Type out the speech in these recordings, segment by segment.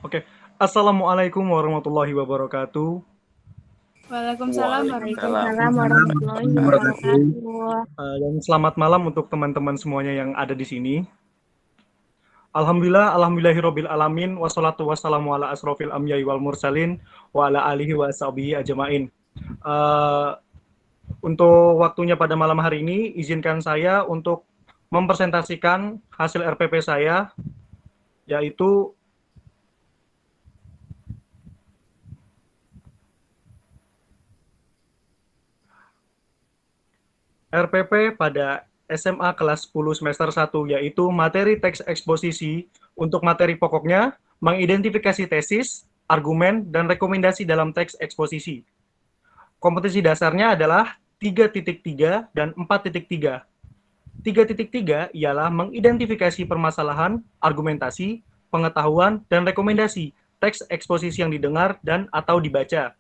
Oke. Assalamualaikum warahmatullahi wabarakatuh. Waalaikumsalam warahmatullahi Waalaikumsalam. Waalaikumsalam warahmatullahi wabarakatuh. Dan selamat malam untuk teman-teman semuanya yang ada di sini. Alhamdulillahirabbil alamin wassalatu wassalamu ala asrofil anbiya'i wal mursalin wa ala alihi wa sahbihi ajmain. Untuk waktunya pada malam hari ini, izinkan saya untuk mempresentasikan hasil RPP saya, yaitu RPP pada SMA kelas 10 semester 1, yaitu materi teks eksposisi. Untuk materi pokoknya, mengidentifikasi tesis, argumen, dan rekomendasi dalam teks eksposisi. Kompetensi dasarnya adalah 3.3 dan 4.3. 3.3 ialah mengidentifikasi permasalahan, argumentasi, pengetahuan, dan rekomendasi teks eksposisi yang didengar dan atau dibaca.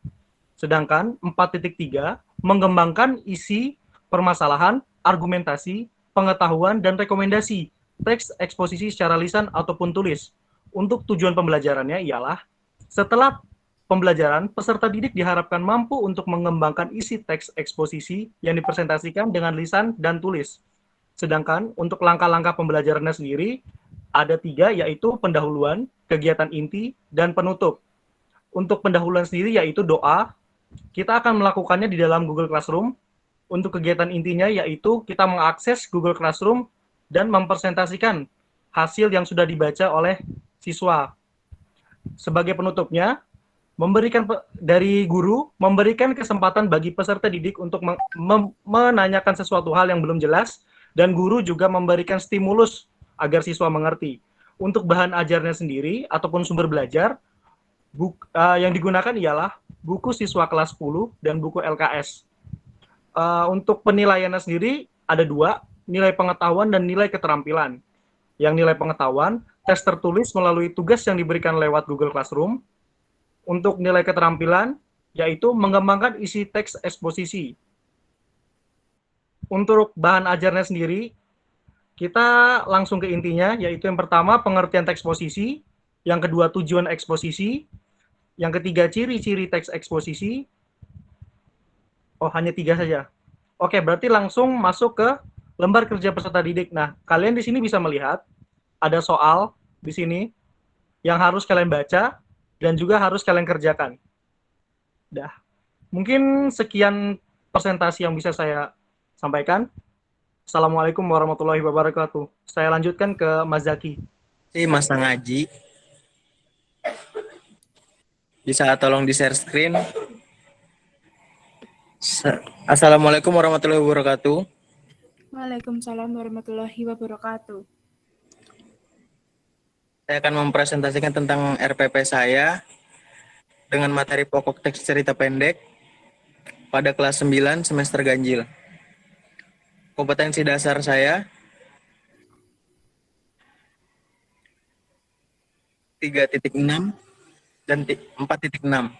Sedangkan 4.3 mengembangkan isi permasalahan, argumentasi, pengetahuan, dan rekomendasi teks eksposisi secara lisan ataupun tulis. Untuk tujuan pembelajarannya ialah setelah pembelajaran, peserta didik diharapkan mampu untuk mengembangkan isi teks eksposisi yang dipresentasikan dengan lisan dan tulis. Sedangkan untuk langkah-langkah pembelajarannya sendiri ada 3, yaitu pendahuluan, kegiatan inti, dan penutup. Untuk pendahuluan sendiri yaitu doa, kita akan melakukannya di dalam Google Classroom. Untuk kegiatan intinya yaitu kita mengakses Google Classroom dan mempresentasikan hasil yang sudah dibaca oleh siswa. Sebagai penutupnya, dari guru memberikan kesempatan bagi peserta didik untuk menanyakan sesuatu hal yang belum jelas, dan guru juga memberikan stimulus agar siswa mengerti. Untuk bahan ajarnya sendiri ataupun sumber belajar, yang digunakan ialah buku siswa kelas 10 dan buku LKS. Untuk penilaiannya sendiri ada 2, nilai pengetahuan dan nilai keterampilan. Yang nilai pengetahuan, tes tertulis melalui tugas yang diberikan lewat Google Classroom. Untuk nilai keterampilan, yaitu mengembangkan isi teks eksposisi. Untuk bahan ajarnya sendiri, kita langsung ke intinya, yaitu yang pertama pengertian teks eksposisi, yang kedua tujuan eksposisi, yang ketiga ciri-ciri teks eksposisi. Oh, hanya 3 saja. Oke, berarti langsung masuk ke lembar kerja peserta didik. Nah, kalian di sini bisa melihat ada soal di sini yang harus kalian baca dan juga harus kalian kerjakan. Dah. Mungkin sekian presentasi yang bisa saya sampaikan. Assalamualaikum warahmatullahi wabarakatuh. Saya lanjutkan ke Mas Zaki. Mas Ngaji. Bisa tolong di-share screen. Assalamualaikum warahmatullahi wabarakatuh. Waalaikumsalam warahmatullahi wabarakatuh. Saya akan mempresentasikan tentang RPP saya dengan materi pokok teks cerita pendek pada kelas 9 semester ganjil. Kompetensi dasar saya 3.6 dan 4.6.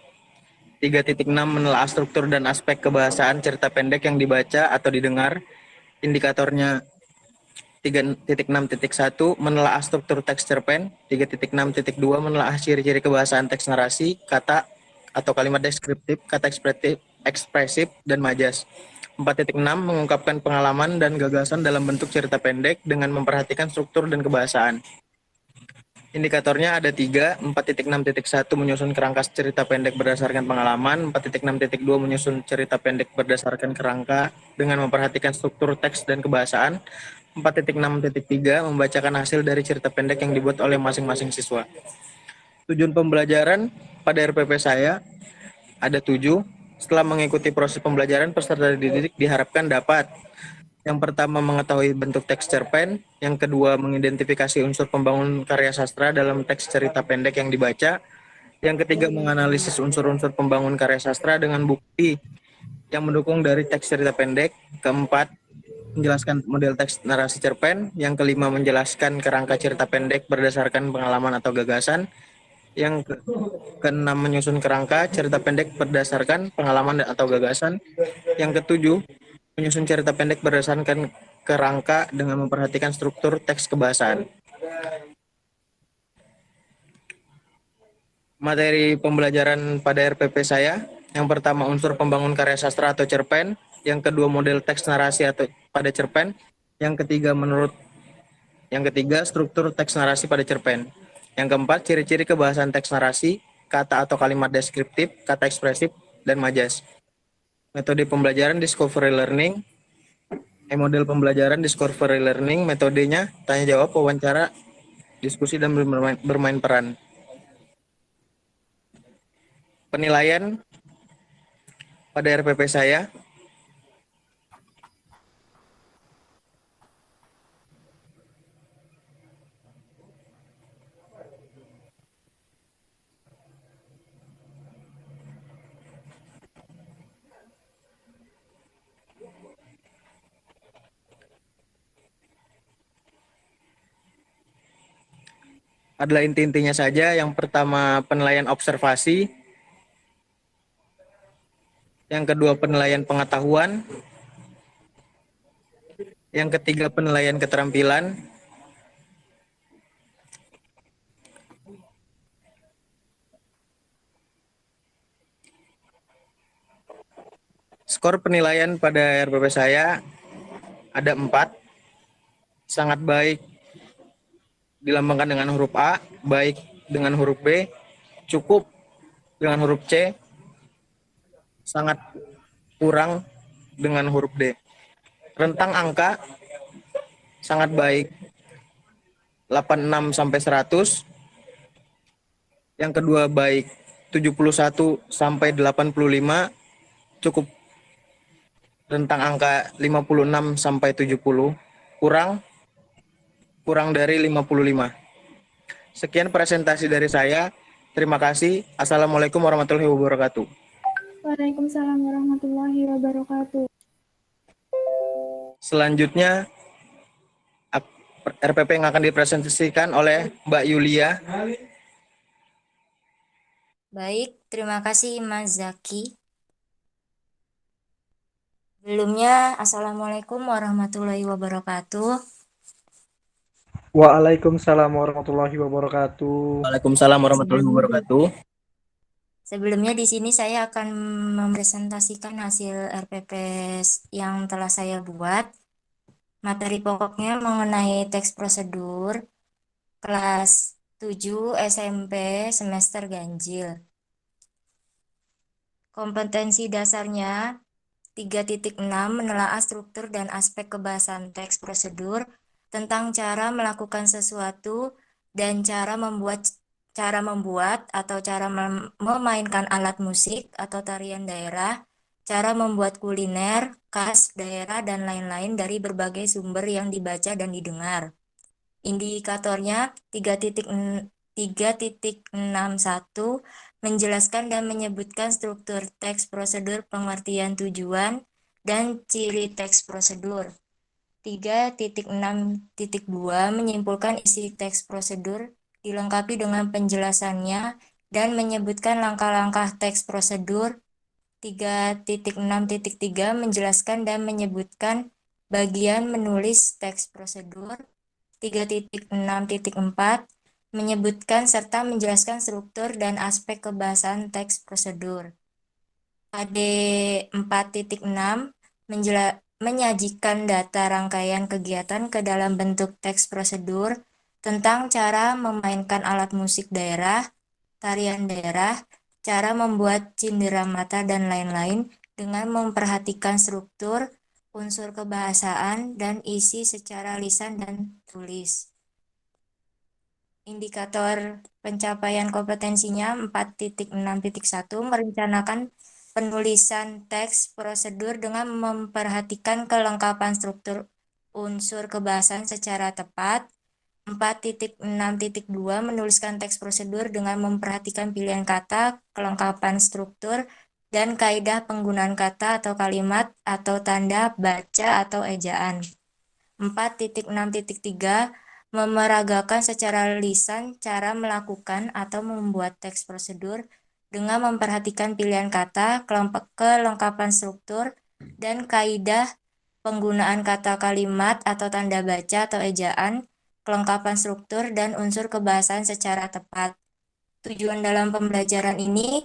3.6 menelaah struktur dan aspek kebahasaan cerita pendek yang dibaca atau didengar. Indikatornya 3.6.1 menelaah struktur teks cerpen. 3.6.2 menelaah ciri-ciri kebahasaan teks narasi, kata atau kalimat deskriptif, kata ekspresif, dan majas. 4.6 mengungkapkan pengalaman dan gagasan dalam bentuk cerita pendek dengan memperhatikan struktur dan kebahasaan. Indikatornya ada 3, 4.6.1 menyusun kerangka cerita pendek berdasarkan pengalaman, 4.6.2 menyusun cerita pendek berdasarkan kerangka dengan memperhatikan struktur teks dan kebahasaan, 4.6.3 membacakan hasil dari cerita pendek yang dibuat oleh masing-masing siswa. Tujuan pembelajaran pada RPP saya ada 7. Setelah mengikuti proses pembelajaran, peserta didik diharapkan dapat: yang pertama, mengetahui bentuk teks cerpen. Yang kedua, mengidentifikasi unsur pembangun karya sastra dalam teks cerita pendek yang dibaca. Yang ketiga, menganalisis unsur-unsur pembangun karya sastra dengan bukti yang mendukung dari teks cerita pendek. Keempat, menjelaskan model teks narasi cerpen. Yang kelima, menjelaskan kerangka cerita pendek berdasarkan pengalaman atau gagasan. Yang keenam, menyusun kerangka cerita pendek berdasarkan pengalaman atau gagasan. Yang ketujuh, menyusun cerita pendek berdasarkan kerangka dengan memperhatikan struktur teks kebahasaan. Materi pembelajaran pada RPP saya, yang pertama unsur pembangun karya sastra atau cerpen, yang kedua model teks narasi atau pada cerpen, yang ketiga struktur teks narasi pada cerpen. Yang keempat, ciri-ciri kebahasan teks narasi, kata atau kalimat deskriptif, kata ekspresif, dan majas. Metode pembelajaran discovery learning, model pembelajaran discovery learning, metodenya tanya jawab, wawancara, diskusi, dan bermain peran. Penilaian pada RPP saya, adalah inti-intinya saja. Yang pertama penilaian observasi, yang kedua penilaian pengetahuan, yang ketiga penilaian keterampilan, skor penilaian pada RPP saya ada 4, sangat baik dilambangkan dengan huruf A, baik dengan huruf B, cukup dengan huruf C, sangat kurang dengan huruf D. Rentang angka sangat baik 86 sampai 100. Yang kedua baik 71 sampai 85, cukup rentang angka 56 sampai 70, kurang dari 55. Sekian presentasi dari saya. Terima kasih. Assalamualaikum warahmatullahi wabarakatuh. Waalaikumsalam warahmatullahi wabarakatuh. Selanjutnya RPP yang akan dipresentasikan oleh Mbak Yulia. Baik, terima kasih Mas Zaki. Sebelumnya, Assalamualaikum warahmatullahi wabarakatuh. Waalaikumsalam warahmatullahi wabarakatuh. Waalaikumsalam warahmatullahi wabarakatuh. Sebelumnya di sini saya akan mempresentasikan hasil RPP yang telah saya buat. Materi pokoknya mengenai teks prosedur kelas 7 SMP semester ganjil. Kompetensi dasarnya 3.6 menelaah struktur dan aspek kebahasaan teks prosedur tentang cara melakukan sesuatu dan cara membuat atau cara memainkan alat musik atau tarian daerah, cara membuat kuliner khas daerah dan lain-lain dari berbagai sumber yang dibaca dan didengar. Indikatornya 3.61 menjelaskan dan menyebutkan struktur teks prosedur, pengertian tujuan, dan ciri teks prosedur. 3.6.2 menyimpulkan isi teks prosedur, dilengkapi dengan penjelasannya, dan menyebutkan langkah-langkah teks prosedur. 3.6.3 menjelaskan dan menyebutkan bagian menulis teks prosedur. 3.6.4 menyebutkan serta menjelaskan struktur dan aspek kebahasaan teks prosedur. AD 4.6 menyajikan data rangkaian kegiatan ke dalam bentuk teks prosedur tentang cara memainkan alat musik daerah, tarian daerah, cara membuat cindera mata, dan lain-lain dengan memperhatikan struktur, unsur kebahasaan, dan isi secara lisan dan tulis. Indikator pencapaian kompetensinya 4.6.1 merencanakan penulisan teks prosedur dengan memperhatikan kelengkapan struktur unsur kebahasaan secara tepat. 4.6.2 menuliskan teks prosedur dengan memperhatikan pilihan kata, kelengkapan struktur, dan kaidah penggunaan kata atau kalimat atau tanda baca atau ejaan. 4.6.3 memeragakan secara lisan cara melakukan atau membuat teks prosedur dengan memperhatikan pilihan kata, kelengkapan struktur, dan kaidah penggunaan kata kalimat atau tanda baca atau ejaan, kelengkapan struktur, dan unsur kebahasaan secara tepat. Tujuan dalam pembelajaran ini,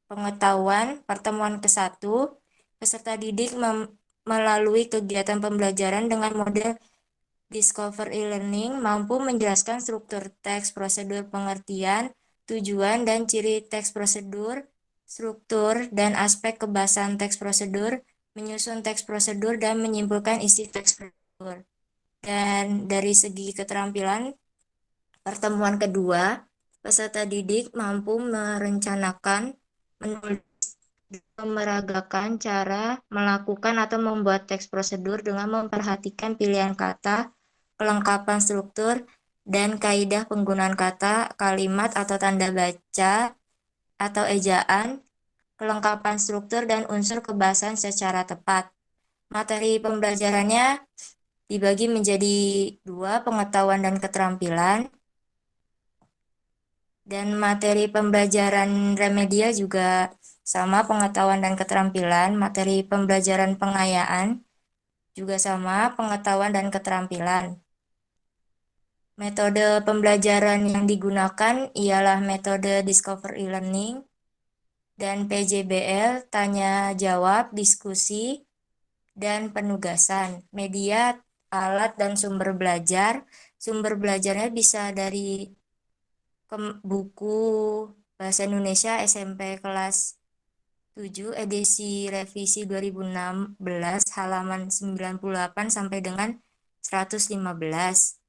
pengetahuan, pertemuan ke-1, peserta didik melalui kegiatan pembelajaran dengan model Discover e-learning mampu menjelaskan struktur teks, prosedur pengertian, tujuan dan ciri teks prosedur, struktur dan aspek kebahasaan teks prosedur, menyusun teks prosedur dan menyimpulkan isi teks prosedur. Dan dari segi keterampilan, pertemuan kedua, peserta didik mampu merencanakan, menulis, memeragakan cara melakukan atau membuat teks prosedur dengan memperhatikan pilihan kata, kelengkapan struktur, dan kaidah penggunaan kata, kalimat atau tanda baca atau ejaan, kelengkapan struktur dan unsur kebahasaan secara tepat. Materi pembelajarannya dibagi menjadi 2, pengetahuan dan keterampilan. Dan materi pembelajaran remedial juga sama, pengetahuan dan keterampilan. Materi pembelajaran pengayaan juga sama, pengetahuan dan keterampilan. Metode pembelajaran yang digunakan ialah metode Discover e-learning dan PJBL, tanya jawab, diskusi, dan penugasan. Media, alat, dan sumber belajar. Sumber belajarnya bisa dari buku Bahasa Indonesia SMP kelas 7 edisi revisi 2016 halaman 98 sampai dengan 115.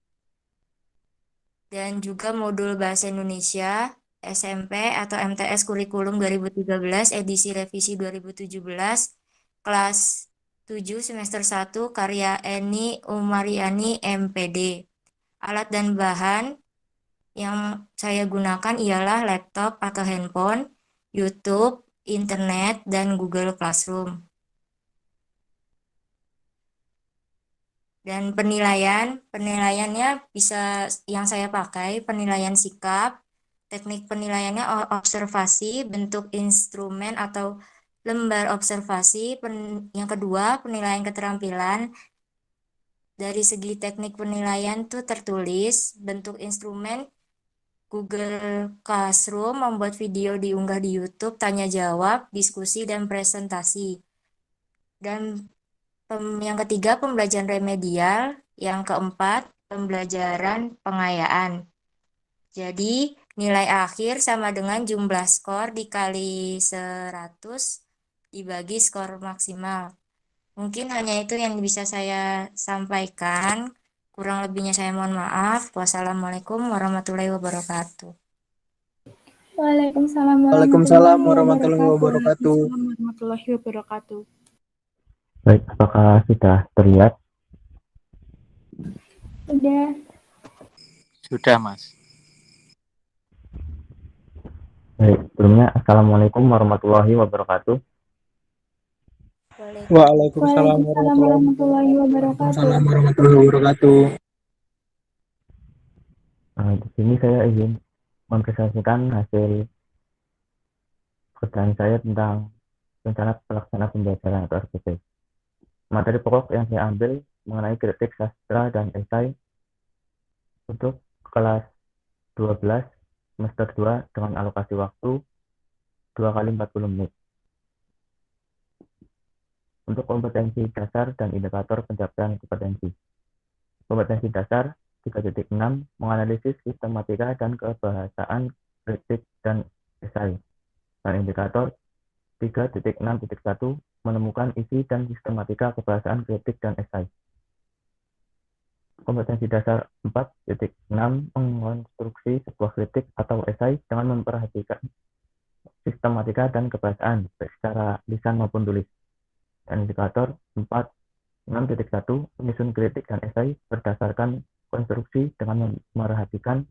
Dan juga modul Bahasa Indonesia SMP atau MTS Kurikulum 2013 edisi revisi 2017 kelas 7 semester 1 karya Eni Umariani MPD. Alat dan bahan yang saya gunakan ialah laptop atau handphone, YouTube, internet, dan Google Classroom. Dan penilaiannya bisa yang saya pakai, penilaian sikap, teknik penilaiannya observasi, bentuk instrumen atau lembar observasi. Yang kedua, penilaian keterampilan. Dari segi teknik penilaian tuh tertulis, bentuk instrumen Google Classroom, membuat video diunggah di YouTube, tanya jawab, diskusi, dan presentasi. Dan yang ketiga, pembelajaran remedial. Yang keempat, pembelajaran pengayaan. Jadi, nilai akhir sama dengan jumlah skor dikali 100 dibagi skor maksimal. Mungkin hanya itu yang bisa saya sampaikan. Kurang lebihnya saya mohon maaf. Wassalamualaikum warahmatullahi wabarakatuh. Waalaikumsalam Waalaikumsalam warahmatullahi wabarakatuh. wabarakatuh. Waalaikumsalam warahmatullahi wabarakatuh. Baik, apakah sudah terlihat? Udah. Sudah, Mas. Baik, sebelumnya Assalamualaikum warahmatullahi wabarakatuh. Waalaikumsalam warahmatullahi wabarakatuh. Di sini saya ingin mempresentasikan hasil pekerjaan saya tentang rencana pelaksana pembelajaran atau RPP. Materi pokok yang saya ambil mengenai kritik sastra dan esai untuk kelas 12 semester 2 dengan alokasi waktu 2 kali 40 menit. Untuk kompetensi dasar dan indikator pencapaian kompetensi. Kompetensi dasar 3.6 menganalisis sistematika dan kebahasaan kritik dan esai. Dan indikator 3.6.1 menemukan isi dan sistematika kebahasaan kritik dan esai. Kompetensi dasar 4.6 mengkonstruksi sebuah kritik atau esai dengan memperhatikan sistematika dan kebahasaan baik secara lisan maupun tulis. Dan indikator 4.6.1 menyusun kritik dan esai berdasarkan konstruksi dengan memperhatikan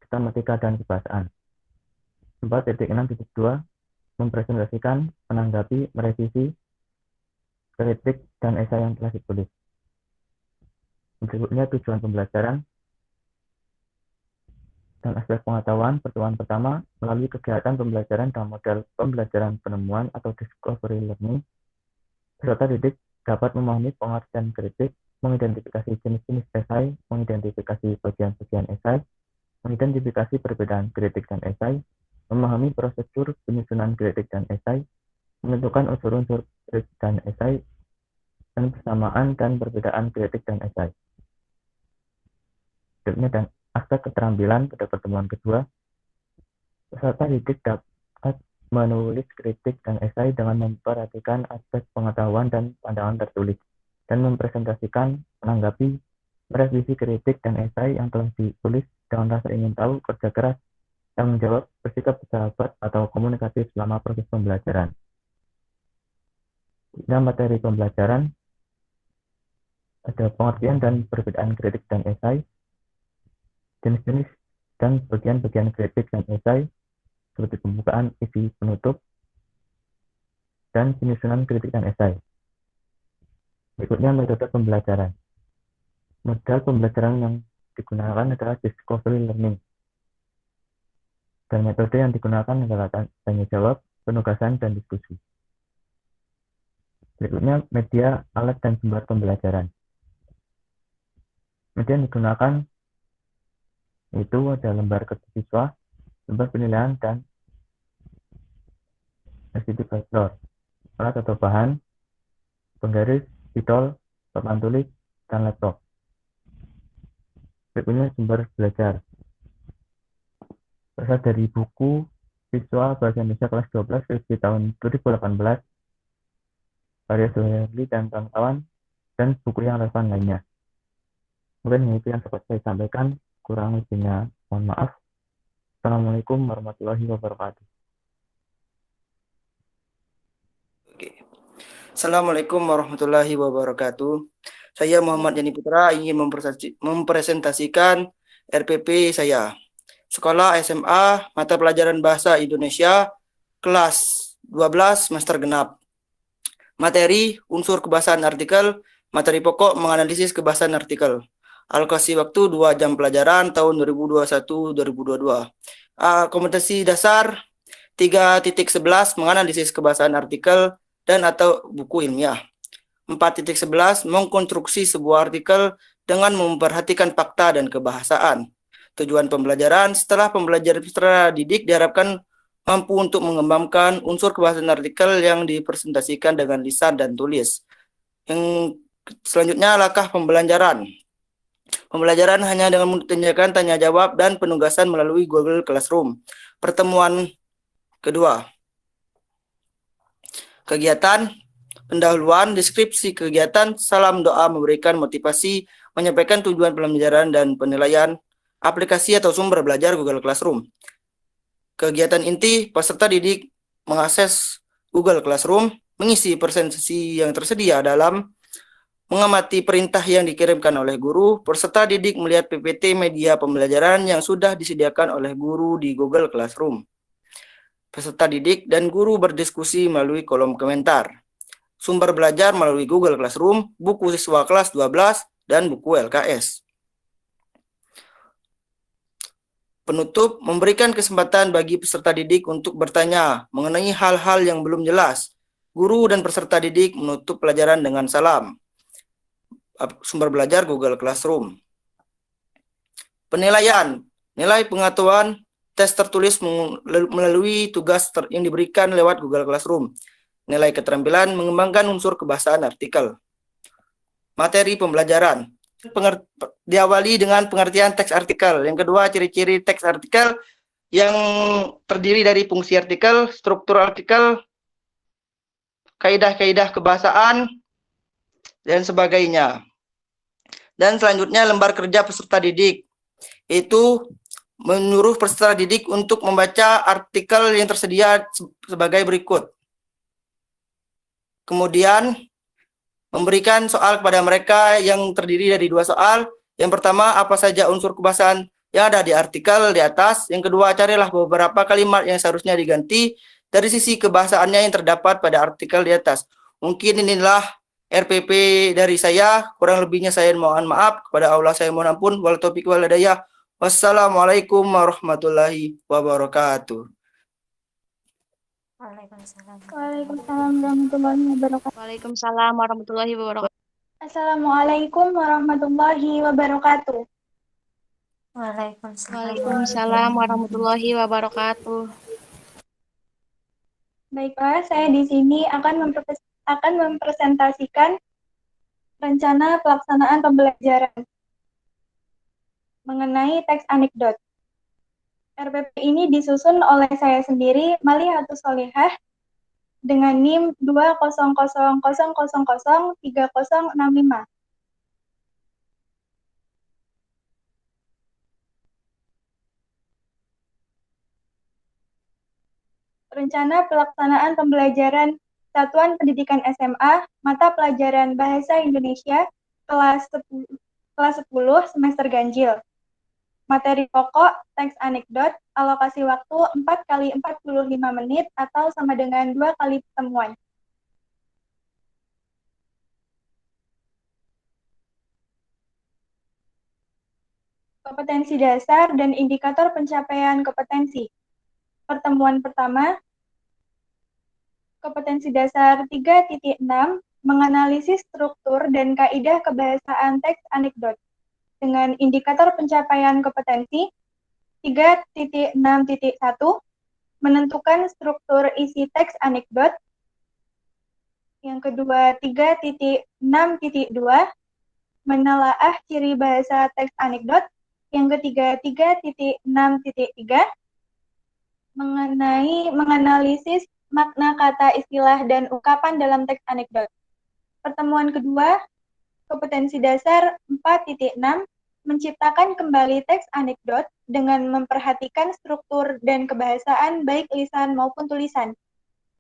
sistematika dan kebahasaan. 4.6.2 mempresentasikan, menanggapi, merevisi kritik dan esai yang telah ditulis. Berikutnya tujuan pembelajaran dan aspek pengetahuan. Pertemuan pertama, melalui kegiatan pembelajaran dalam model pembelajaran penemuan atau discovery learning, peserta didik dapat memahami pengertian kritik, mengidentifikasi jenis-jenis esai, mengidentifikasi bagian-bagian esai, mengidentifikasi perbedaan kritik dan esai, memahami prosedur penyusunan kritik dan esai, menentukan unsur-unsur kritik dan esai, dan persamaan dan perbedaan kritik dan esai. Berikutnya dan aspek keterampilan pada pertemuan kedua, peserta didik dapat menulis kritik dan esai dengan memperhatikan aspek pengetahuan dan pandangan tertulis, dan mempresentasikan, menanggapi, merevisi kritik dan esai yang telah ditulis dengan rasa ingin tahu, kerja keras, tanggung jawab, bersikap bersahabat, atau komunikatif selama proses pembelajaran. Dalam materi pembelajaran, ada pengertian dan perbedaan kritik dan esai, jenis-jenis dan bagian-bagian kritik dan esai, seperti pembukaan, isi, penutup, dan penyusunan kritik dan esai. Berikutnya metode pembelajaran. Modal pembelajaran yang digunakan adalah discovery learning. Dan metode yang digunakan adalah tanya jawab, penugasan, dan diskusi. Berikutnya media, alat, dan sumber pembelajaran. Media yang digunakan itu ada lembar kerja siswa, lembar penilaian, dan Activator, alat atau bahan, penggaris, spidol, papan tulis, dan laptop. Berikutnya sumber belajar. Berasal dari buku siswa Bahasa Indonesia kelas 12 versi tahun 2018, karya Zuhairli dan kawan-kawan, dan buku yang relevan lainnya. Mungkin itu yang dapat saya sampaikan, kurang lebihnya mohon maaf. Assalamualaikum warahmatullahi wabarakatuh. Assalamualaikum warahmatullahi wabarakatuh. Saya Muhammad Yani Putra ingin mempresentasikan RPP saya. Sekolah SMA, mata pelajaran Bahasa Indonesia, kelas 12, semester genap. Materi, unsur kebahasaan artikel, materi pokok menganalisis kebahasaan artikel. Alokasi waktu 2 jam pelajaran tahun 2021-2022. Kompetensi dasar 3.11 menganalisis kebahasaan artikel dan atau buku ilmiah. 4.11 mengkonstruksi sebuah artikel dengan memperhatikan fakta dan kebahasaan. Tujuan pembelajaran, setelah pembelajaran peserta didik diharapkan mampu untuk mengembangkan unsur kebahasaan artikel yang dipresentasikan dengan lisan dan tulis. Yang selanjutnya langkah pembelajaran. Pembelajaran hanya dengan mengerjakan tanya jawab dan penugasan melalui Google Classroom. Pertemuan kedua. Kegiatan, pendahuluan, deskripsi kegiatan, salam doa, memberikan motivasi, menyampaikan tujuan pembelajaran dan penilaian, aplikasi atau sumber belajar Google Classroom. Kegiatan inti, peserta didik mengakses Google Classroom, mengisi presentasi yang tersedia dalam, mengamati perintah yang dikirimkan oleh guru, peserta didik melihat PPT media pembelajaran yang sudah disediakan oleh guru di Google Classroom. Peserta didik dan guru berdiskusi melalui kolom komentar. Sumber belajar melalui Google Classroom, buku siswa kelas 12, dan buku LKS. Penutup, memberikan kesempatan bagi peserta didik untuk bertanya mengenai hal-hal yang belum jelas. Guru dan peserta didik menutup pelajaran dengan salam. Sumber belajar Google Classroom. Penilaian, nilai pengetahuan tes tertulis melalui tugas yang diberikan lewat Google Classroom. Nilai keterampilan mengembangkan unsur kebahasaan artikel. Materi pembelajaran. Diawali dengan pengertian teks artikel. Yang kedua, ciri-ciri teks artikel yang terdiri dari fungsi artikel, struktur artikel, kaidah-kaidah kebahasaan, dan sebagainya. Dan selanjutnya lembar kerja peserta didik. Itu menyuruh peserta didik untuk membaca artikel yang tersedia sebagai berikut. Kemudian memberikan soal kepada mereka yang terdiri dari 2 soal. Yang pertama, apa saja unsur kebahasaan yang ada di artikel di atas. Yang kedua, carilah beberapa kalimat yang seharusnya diganti dari sisi kebahasaannya yang terdapat pada artikel di atas. Mungkin inilah RPP dari saya. Kurang lebihnya saya mohon maaf. Kepada Allah saya mohon ampun. Wal taufiq wal hidayah. Wassalamualaikum warahmatullahi wabarakatuh. Waalaikumsalam. Waalaikumsalam warahmatullahi wabarakatuh. Waalaikumsalam warahmatullahi wabarakatuh. Assalamualaikum warahmatullahi wabarakatuh. Waalaikumsalam. Waalaikumsalam warahmatullahi wabarakatuh. Baiklah, saya di sini akan mempresentasikan rencana pelaksanaan pembelajaran mengenai teks anekdot. RPP ini disusun oleh saya sendiri, Malihatus Solihah, dengan NIM 200003065. Rencana pelaksanaan pembelajaran Satuan Pendidikan SMA, mata pelajaran Bahasa Indonesia, kelas 10 semester ganjil. Materi pokok, teks anekdot, alokasi waktu 4 kali 45 menit atau sama dengan 2 kali pertemuan. Kompetensi dasar dan indikator pencapaian kompetensi. Pertemuan pertama, kompetensi dasar 3.6, menganalisis struktur dan kaidah kebahasaan teks anekdot. Dengan indikator pencapaian kompetensi 3.6.1, menentukan struktur isi teks anekdot. Yang kedua, 3.6.2, menelaah ciri bahasa teks anekdot. Yang ketiga, 3.6.3, menganalisis makna kata, istilah, dan ungkapan dalam teks anekdot. Pertemuan kedua, kompetensi dasar 4.6, menciptakan kembali teks anekdot dengan memperhatikan struktur dan kebahasaan baik lisan maupun tulisan.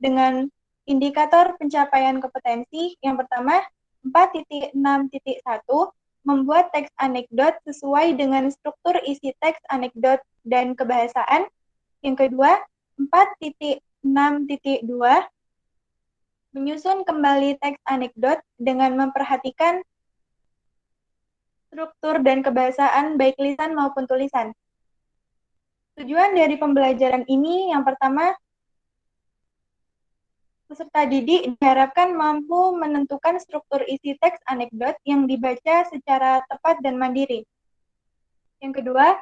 Dengan indikator pencapaian kompetensi, yang pertama, 4.6.1, membuat teks anekdot sesuai dengan struktur isi teks anekdot dan kebahasaan. Yang kedua, 4.6.2, menyusun kembali teks anekdot dengan memperhatikan struktur dan kebahasaan baik lisan maupun tulisan. Tujuan dari pembelajaran ini yang pertama, peserta didik diharapkan mampu menentukan struktur isi teks anekdot yang dibaca secara tepat dan mandiri. Yang kedua,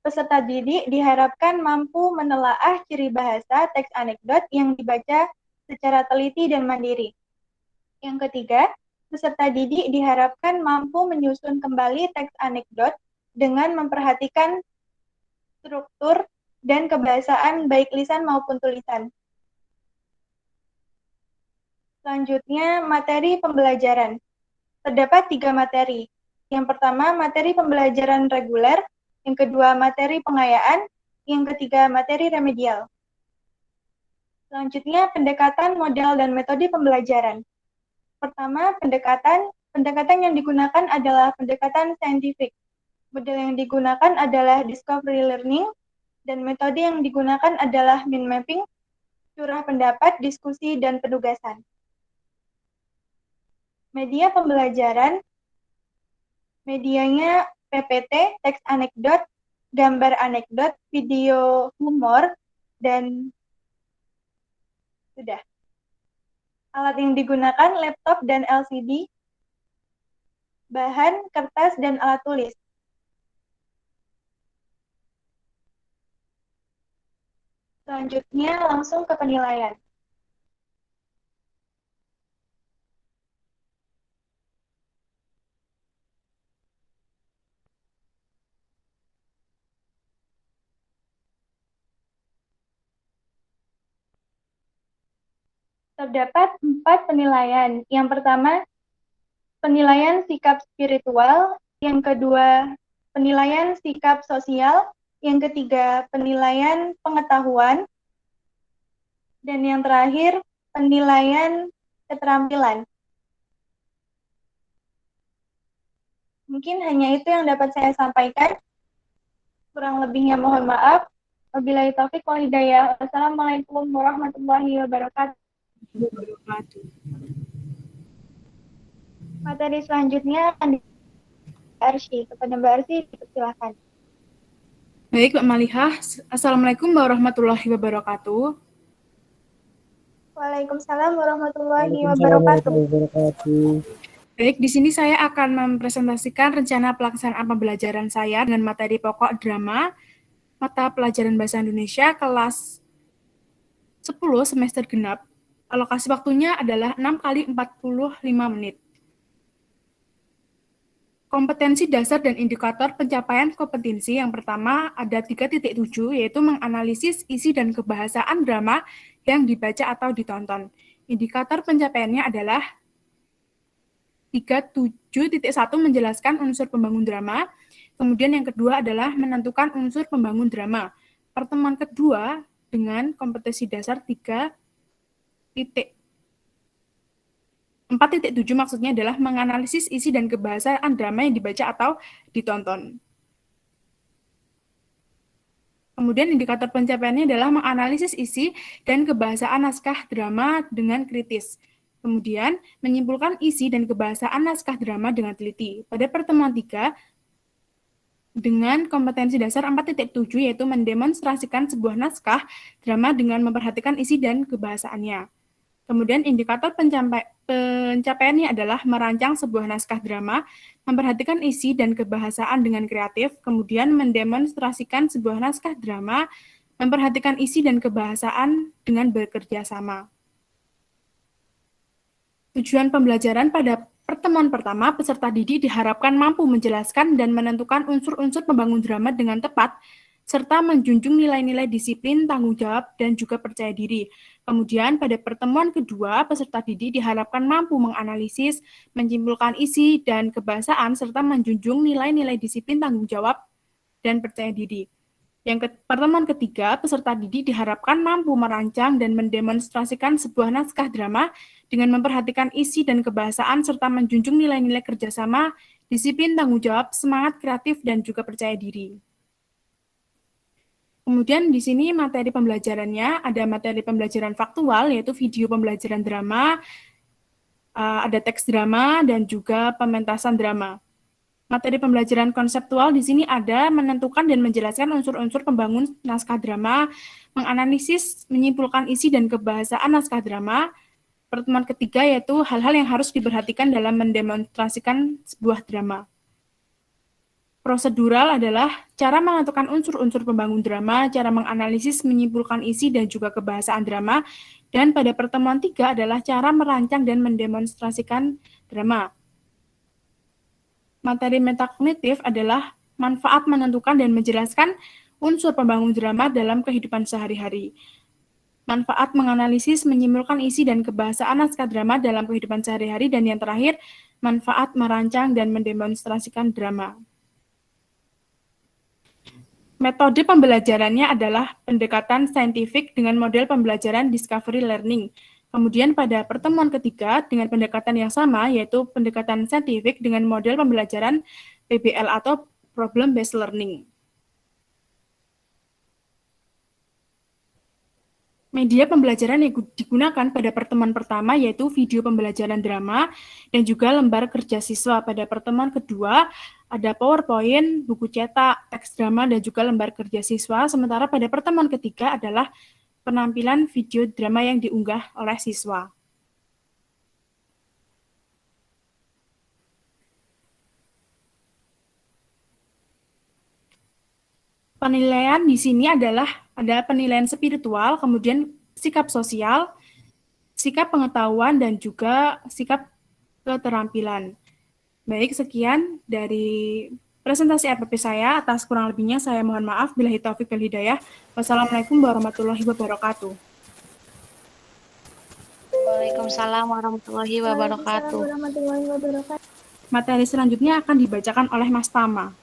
peserta didik diharapkan mampu menelaah ciri bahasa teks anekdot yang dibaca secara teliti dan mandiri. Yang ketiga, peserta didik diharapkan mampu menyusun kembali teks anekdot dengan memperhatikan struktur dan kebahasaan baik lisan maupun tulisan. Selanjutnya, materi pembelajaran. Terdapat 3 materi. Yang pertama, materi pembelajaran reguler. Yang kedua, materi pengayaan. Yang ketiga, materi remedial. Selanjutnya, pendekatan model dan metode pembelajaran. Pertama, pendekatan yang digunakan adalah pendekatan saintifik. Model yang digunakan adalah discovery learning, dan metode yang digunakan adalah mind mapping, curah pendapat, diskusi, dan penugasan. Media pembelajaran, medianya PPT, teks anekdot, gambar anekdot, video humor, dan sudah. Alat yang digunakan laptop dan LCD, bahan, kertas, dan alat tulis. Selanjutnya langsung ke penilaian. Terdapat 4 penilaian. Yang pertama, penilaian sikap spiritual. Yang kedua, penilaian sikap sosial. Yang ketiga, penilaian pengetahuan. Dan yang terakhir, penilaian keterampilan. Mungkin hanya itu yang dapat saya sampaikan. Kurang lebihnya mohon maaf. Wabillahi taufiq wal hidayah. Wassalamualaikum warahmatullahi wabarakatuh. Materi selanjutnya akan Arsy. Kepada Mbak Arsy, silakan. Baik, Mbak Malihah. Assalamualaikum warahmatullahi wabarakatuh. Waalaikumsalam warahmatullahi wabarakatuh. Baik, di sini saya akan mempresentasikan rencana pelaksanaan pembelajaran saya dengan materi pokok drama, mata pelajaran Bahasa Indonesia kelas 10 semester genap. Alokasi waktunya adalah 6 kali 45 menit. Kompetensi dasar dan indikator pencapaian kompetensi yang pertama ada 3.7, yaitu menganalisis isi dan kebahasaan drama yang dibaca atau ditonton. Indikator pencapaiannya adalah 37.1 menjelaskan unsur pembangun drama. Kemudian yang kedua adalah menentukan unsur pembangun drama. Pertemuan kedua dengan kompetensi dasar 4.7 maksudnya adalah menganalisis isi dan kebahasaan drama yang dibaca atau ditonton. Kemudian indikator pencapaiannya adalah menganalisis isi dan kebahasaan naskah drama dengan kritis. Kemudian menyimpulkan isi dan kebahasaan naskah drama dengan teliti. Pada pertemuan 3, dengan kompetensi dasar 4.7, yaitu mendemonstrasikan sebuah naskah drama dengan memperhatikan isi dan kebahasaannya. Kemudian indikator pencapaiannya adalah merancang sebuah naskah drama, memperhatikan isi dan kebahasaan dengan kreatif, kemudian mendemonstrasikan sebuah naskah drama, memperhatikan isi dan kebahasaan dengan bekerja sama. Tujuan pembelajaran pada pertemuan pertama, peserta didik diharapkan mampu menjelaskan dan menentukan unsur-unsur pembangun drama dengan tepat, serta menjunjung nilai-nilai disiplin, tanggung jawab, dan juga percaya diri. Kemudian pada pertemuan kedua, peserta didik diharapkan mampu menganalisis, menyimpulkan isi dan kebahasaan, serta menjunjung nilai-nilai disiplin, tanggung jawab, dan percaya diri. Pertemuan ketiga, peserta didik diharapkan mampu merancang dan mendemonstrasikan sebuah naskah drama dengan memperhatikan isi dan kebahasaan, serta menjunjung nilai-nilai kerjasama, disiplin, tanggung jawab, semangat kreatif, dan juga percaya diri. Kemudian di sini materi pembelajarannya ada materi pembelajaran faktual, yaitu video pembelajaran drama, ada teks drama, dan juga pementasan drama. Materi pembelajaran konseptual di sini ada menentukan dan menjelaskan unsur-unsur pembangun naskah drama, menganalisis, menyimpulkan isi dan kebahasaan naskah drama. Pertemuan ketiga yaitu hal-hal yang harus diperhatikan dalam mendemonstrasikan sebuah drama. Prosedural adalah cara menentukan unsur-unsur pembangun drama, cara menganalisis, menyimpulkan isi, dan juga kebahasaan drama. Dan pada pertemuan 3 adalah cara merancang dan mendemonstrasikan drama. Materi metakognitif adalah manfaat menentukan dan menjelaskan unsur pembangun drama dalam kehidupan sehari-hari. Manfaat menganalisis, menyimpulkan isi, dan kebahasaan naskah drama dalam kehidupan sehari-hari. Dan yang terakhir, manfaat merancang dan mendemonstrasikan drama. Metode pembelajarannya adalah pendekatan saintifik dengan model pembelajaran discovery learning. Kemudian pada pertemuan ketiga dengan pendekatan yang sama, yaitu pendekatan saintifik dengan model pembelajaran PBL atau problem based learning. Media pembelajaran yang digunakan pada pertemuan pertama yaitu video pembelajaran drama dan juga lembar kerja siswa. Pada pertemuan kedua ada PowerPoint, buku cetak, teks drama, dan juga lembar kerja siswa. Sementara pada pertemuan ketiga adalah penampilan video drama yang diunggah oleh siswa. Penilaian di sini adalah ada penilaian spiritual, kemudian sikap sosial, sikap pengetahuan, dan juga sikap keterampilan. Baik, sekian dari presentasi RPP saya. Atas kurang lebihnya saya mohon maaf. Billahi taufiq wal hidayah. Wassalamualaikum warahmatullahi wabarakatuh. Waalaikumsalam warahmatullahi wabarakatuh. Materi selanjutnya akan dibacakan oleh Mas Tama.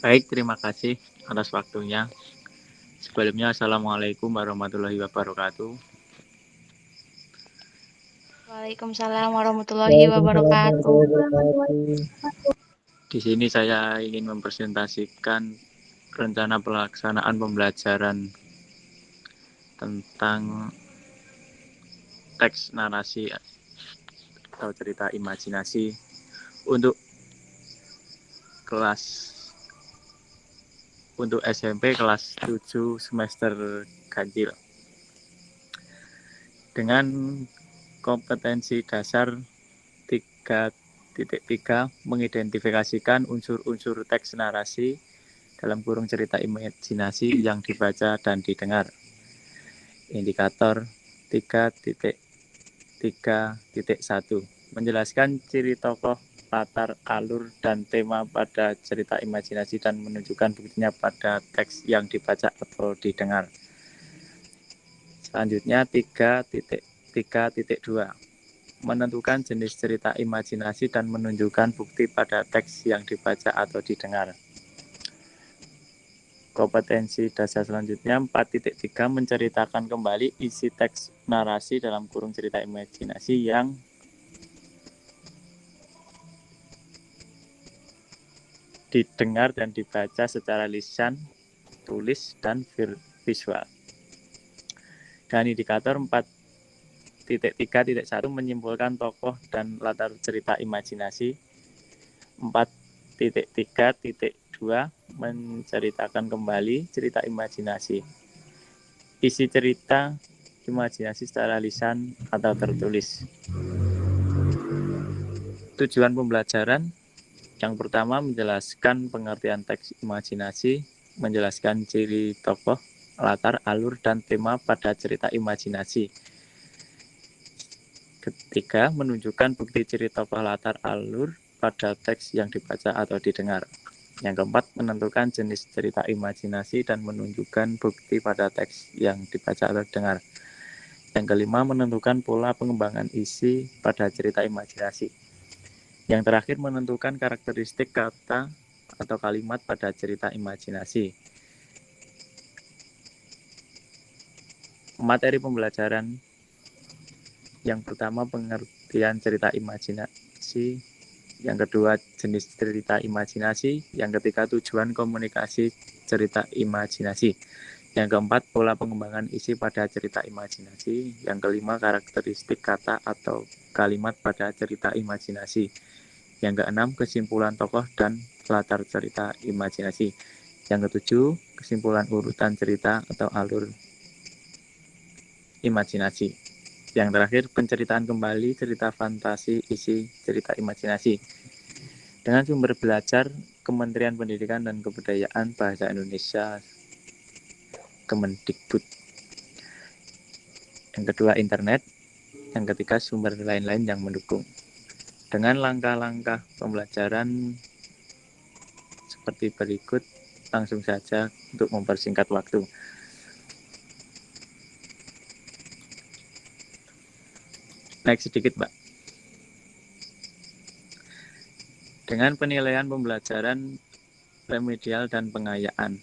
Baik, terima kasih atas waktunya. Sebelumnya, Assalamualaikum warahmatullahi wabarakatuh. Waalaikumsalam warahmatullahi wabarakatuh. Di sini saya ingin mempresentasikan rencana pelaksanaan pembelajaran tentang teks narasi atau cerita imajinasi untuk SMP kelas 7 semester ganjil. Dengan kompetensi dasar 3.3 mengidentifikasikan unsur-unsur teks narasi dalam kurung cerita imajinasi yang dibaca dan didengar. Indikator 3.3.1 menjelaskan ciri tokoh, latar, alur, dan tema pada cerita imajinasi dan menunjukkan buktinya pada teks yang dibaca atau didengar. Selanjutnya 3.3.2 menentukan jenis cerita imajinasi dan menunjukkan bukti pada teks yang dibaca atau didengar. Kompetensi dasar selanjutnya 4.3 menceritakan kembali isi teks narasi dalam kurung cerita imajinasi yang didengar dan dibaca secara lisan, tulis, dan visual. Dan indikator 4.3.1 menyimpulkan tokoh dan latar cerita imajinasi. 4.3.2 menceritakan kembali cerita imajinasi. Isi cerita imajinasi secara lisan atau tertulis. Tujuan pembelajaran yang pertama menjelaskan pengertian teks imajinasi, menjelaskan ciri tokoh, latar, alur, dan tema pada cerita imajinasi. Ketiga, menunjukkan bukti ciri tokoh, latar, alur pada teks yang dibaca atau didengar. Yang keempat, menentukan jenis cerita imajinasi dan menunjukkan bukti pada teks yang dibaca atau didengar. Yang kelima, menentukan pola pengembangan isi pada cerita imajinasi. Yang terakhir, menentukan karakteristik kata atau kalimat pada cerita imajinasi. Materi pembelajaran yang pertama, pengertian cerita imajinasi. Yang kedua, jenis cerita imajinasi. Yang ketiga, tujuan komunikasi cerita imajinasi. Yang keempat, pola pengembangan isi pada cerita imajinasi. Yang kelima, karakteristik kata atau kalimat pada cerita imajinasi. Yang keenam, kesimpulan tokoh dan latar cerita imajinasi. Yang ketujuh, kesimpulan urutan cerita atau alur imajinasi. Yang terakhir, penceritaan kembali cerita fantasi isi cerita imajinasi. Dengan sumber belajar Kementerian Pendidikan dan Kebudayaan Bahasa Indonesia Kemendikbud. Yang kedua, internet. Yang ketiga, sumber lain-lain yang mendukung. Dengan langkah-langkah pembelajaran seperti berikut, langsung saja untuk mempersingkat waktu. Naik sedikit, Mbak. Dengan penilaian pembelajaran remedial dan pengayaan.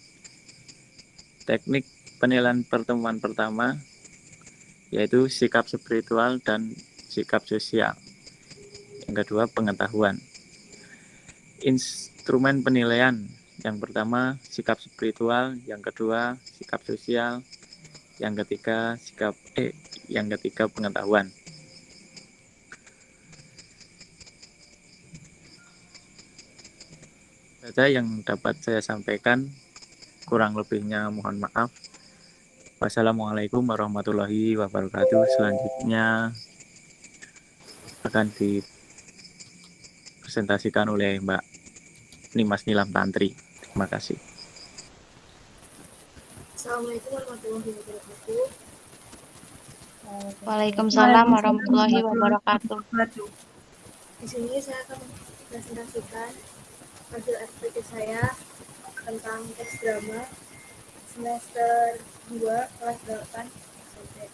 Teknik penilaian pertemuan pertama yaitu sikap spiritual dan sikap sosial. Yang kedua, pengetahuan. Instrumen penilaian yang pertama sikap spiritual, yang kedua sikap sosial, yang ketiga pengetahuan. Saja yang dapat saya sampaikan, kurang lebihnya mohon maaf. Wassalamualaikum warahmatullahi wabarakatuh. Selanjutnya akan dipresentasikan oleh Mbak Nimas Nilam Tantri. Terima kasih. Assalamualaikum warahmatullahi wabarakatuh. Waalaikumsalam warahmatullahi wabarakatuh. Di sini saya akan mempresentasikan hasil FPK saya tentang teks drama semester 2 kelas 8 SMP.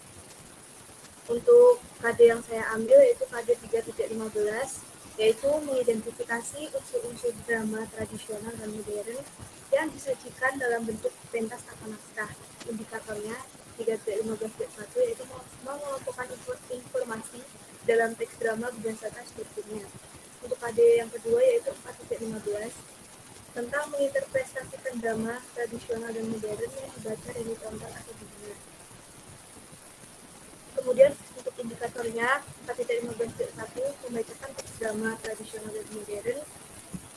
Untuk KD yang saya ambil yaitu KD 3.15, yaitu mengidentifikasi unsur-unsur drama tradisional dan modern yang disajikan dalam bentuk pentas atau naskah. Indikatornya 3.15.1 yaitu mengelompokkan informasi dalam teks drama berdasarkan strukturnya. Untuk KD yang kedua yaitu 4.15 tentang menginterpretasikan drama tradisional dan modern yang dibaca dan ditonton atau didengar. Kemudian untuk indikatornya 4.15.1 membacakan teks drama tradisional dan modern.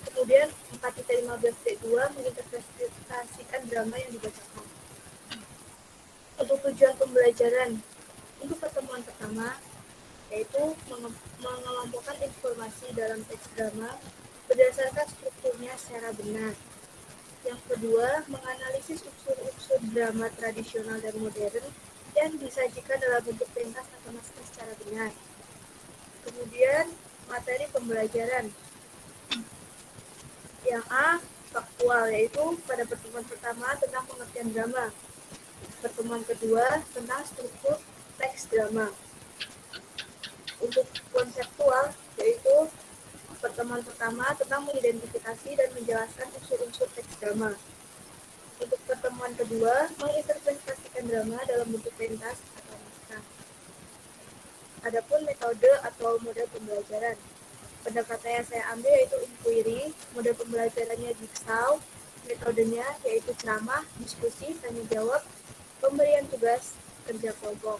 Kemudian 4.15.2 menginterpretasikan drama yang dibacakan. Untuk tujuan pembelajaran, untuk pertemuan pertama yaitu mengelompokkan informasi dalam teks drama berdasarkan strukturnya secara benar. Yang kedua, menganalisis unsur-unsur drama tradisional dan modern yang disajikan dalam bentuk pentas atau naskah secara benar. Kemudian, materi pembelajaran. Yang A, faktual, yaitu pada pertemuan pertama tentang pengertian drama. Pertemuan kedua tentang struktur teks drama. Untuk konseptual, yaitu pertemuan pertama tentang mengidentifikasi dan menjelaskan unsur-unsur teks drama. Untuk pertemuan kedua, menginterpretasikan drama dalam bentuk pentas atau naskah. Adapun metode atau model pembelajaran. Pendekatan yang saya ambil yaitu inquiry, model pembelajarannya jigsaw, metodenya yaitu ceramah, diskusi, tanya jawab, pemberian tugas, kerja kelompok.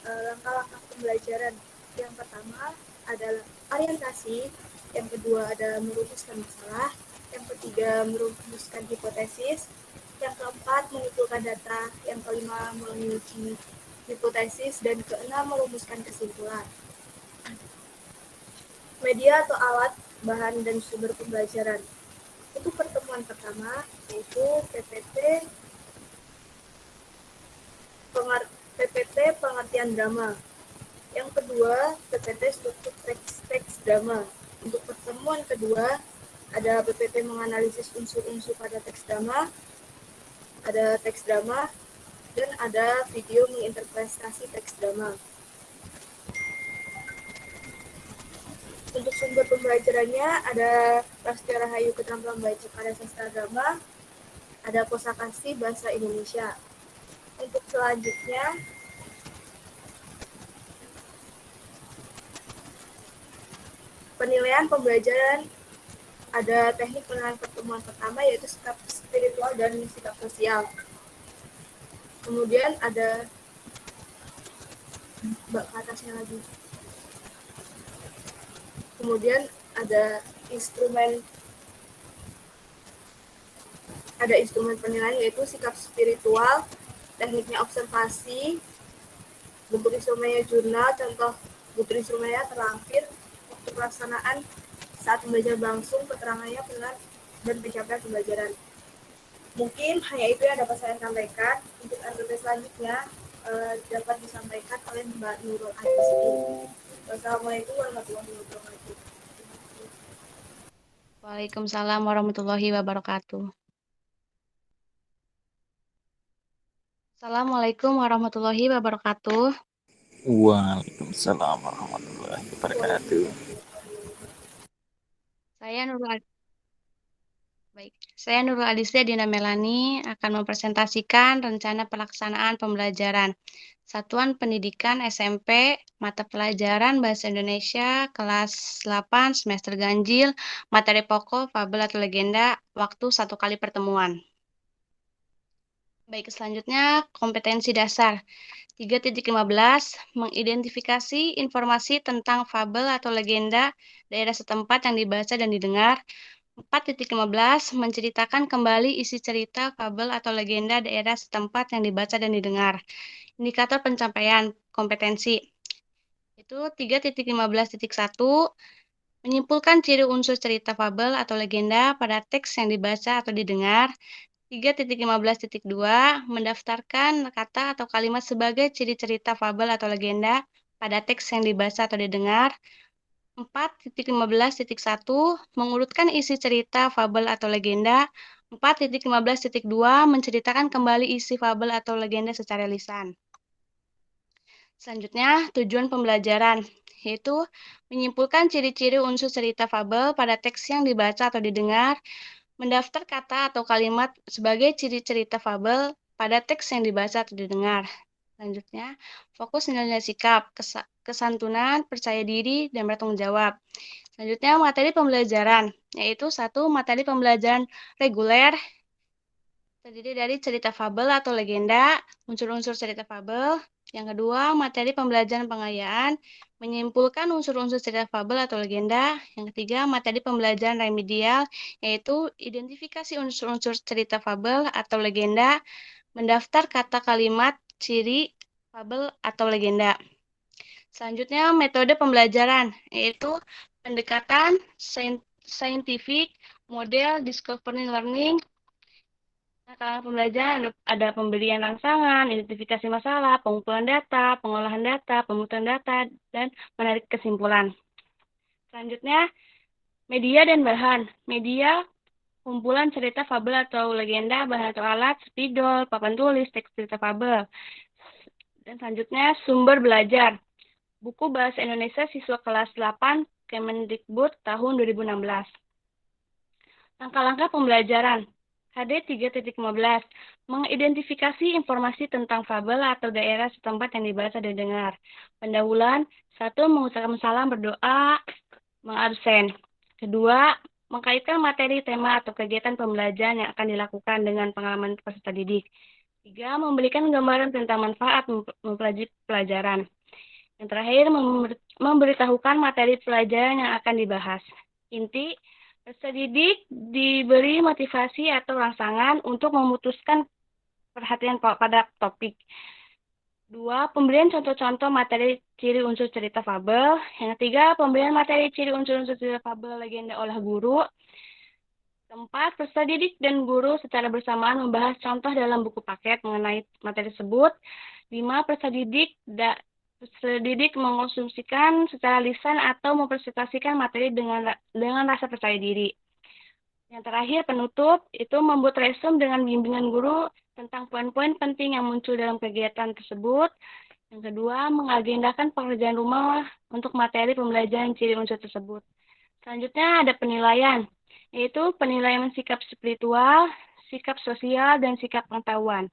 Langkah-langkah pembelajaran. Yang pertama adalah orientasi, yang kedua adalah merumuskan masalah, yang ketiga merumuskan hipotesis, yang keempat mengumpulkan data, yang kelima menguji hipotesis, dan keenam merumuskan kesimpulan. Media atau alat, bahan, dan sumber pembelajaran. Itu pertemuan pertama, yaitu PPT pengertian drama. Yang kedua, PPT struktur teks drama. Untuk pertemuan kedua, ada PPT menganalisis unsur-unsur pada teks drama, ada teks drama, dan ada video menginterpretasi teks drama. Untuk sumber pembelajarannya ada Prasetyo Rahayu Keterampilan Baca Karya Sastra Drama, ada Kosakasih Bahasa Indonesia. Untuk selanjutnya, penilaian pembelajaran, ada teknik penilaian pertemuan pertama yaitu sikap spiritual dan sikap sosial. Kemudian ada ke atasnya lagi. Kemudian ada instrumen penilaian yaitu sikap spiritual, tekniknya observasi, bentuk instrumennya jurnal, contoh bentuk instrumennya terlampir, waktu pelaksanaan saat belajar langsung, keterangannya benar, dan pencapaian pembelajaran. Mungkin hanya itu yang dapat saya sampaikan. Untuk RPP selanjutnya dapat disampaikan oleh Mbak Nurul Adisi. Wassalamualaikum warahmatullahi wabarakatuh. Waalaikumsalam warahmatullahi wabarakatuh. Assalamualaikum warahmatullahi wabarakatuh. Waalaikumsalam warahmatullahi wabarakatuh. Saya Nurul Adisya Dina Melani akan mempresentasikan rencana pelaksanaan pembelajaran Satuan Pendidikan SMP, mata pelajaran Bahasa Indonesia, kelas 8, semester ganjil, materi pokok, fabel atau legenda, waktu 1 kali pertemuan. Baik, selanjutnya kompetensi dasar. 3.15, mengidentifikasi informasi tentang fabel atau legenda daerah setempat yang dibaca dan didengar. 4.15, menceritakan kembali isi cerita, fabel, atau legenda daerah setempat yang dibaca dan didengar. Indikator pencapaian kompetensi. Itu 3.15.1, menyimpulkan ciri unsur cerita, fabel, atau legenda pada teks yang dibaca atau didengar. 3.15.2, mendaftarkan kata atau kalimat sebagai ciri cerita, fabel, atau legenda pada teks yang dibaca atau didengar. 4.15.1, mengurutkan isi cerita, fabel, atau legenda. 4.15.2, menceritakan kembali isi fabel atau legenda secara lisan. Selanjutnya, tujuan pembelajaran, yaitu menyimpulkan ciri-ciri unsur cerita fabel pada teks yang dibaca atau didengar, mendaftar kata atau kalimat sebagai ciri cerita fabel pada teks yang dibaca atau didengar. Selanjutnya, fokus nilai sikap, kesantunan, percaya diri, dan bertanggung jawab. Selanjutnya, materi pembelajaran, yaitu 1. Materi pembelajaran reguler, terdiri dari cerita fabel atau legenda, unsur-unsur cerita fabel. Yang kedua, materi pembelajaran pengayaan, menyimpulkan unsur-unsur cerita fabel atau legenda. Yang ketiga, materi pembelajaran remedial, yaitu identifikasi unsur-unsur cerita fabel atau legenda, mendaftar kata kalimat, ciri, fabel, atau legenda. Selanjutnya, metode pembelajaran, yaitu pendekatan scientific, model, discovery learning. Nah, kalau pembelajaran ada pemberian rangsangan, identifikasi masalah, pengumpulan data, pengolahan data, pemutusan data, dan menarik kesimpulan. Selanjutnya, media dan bahan. Media, kumpulan cerita fabel atau legenda, bahan atau alat, spidol, papan tulis, teks cerita fabel. Dan selanjutnya, sumber belajar. Buku Bahasa Indonesia siswa kelas 8 Kemendikbud tahun 2016. Langkah-langkah pembelajaran. HD 3.15. Mengidentifikasi informasi tentang fabel atau daerah setempat yang dibaca dan didengar. Pendahuluan. 1. Mengucapkan salam, berdoa, mengabsen. 2. Mengkaitkan materi, tema, atau kegiatan pembelajaran yang akan dilakukan dengan pengalaman peserta didik. 3. Memberikan gambaran tentang manfaat mempelajari pelajaran. Yang terakhir, memberitahukan materi pelajaran yang akan dibahas. Inti, peserta didik diberi motivasi atau rangsangan untuk memutuskan perhatian pada topik. 2. Pemberian contoh-contoh materi ciri unsur cerita fabel. Yang ketiga, pemberian materi ciri unsur-unsur cerita fabel legenda oleh guru. 4. Peserta didik dan guru secara bersamaan membahas contoh dalam buku paket mengenai materi tersebut. 5. Peserta didik mengkonsumsikan secara lisan atau mempresentasikan materi dengan rasa percaya diri. Yang terakhir, penutup, itu membuat resume dengan bimbingan guru tentang poin-poin penting yang muncul dalam kegiatan tersebut. Yang kedua, mengagendakan pekerjaan rumah untuk materi pembelajaran ciri unsur tersebut. Selanjutnya ada penilaian, yaitu penilaian sikap spiritual, sikap sosial, dan sikap pengetahuan.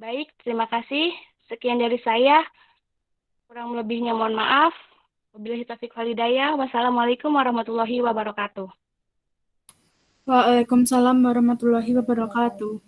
Baik, terima kasih. Sekian dari saya. Kurang lebihnya mohon maaf. Wabillahi taufiq wal hidayah. Wassalamualaikum warahmatullahi wabarakatuh. Waalaikumsalam warahmatullahi wabarakatuh.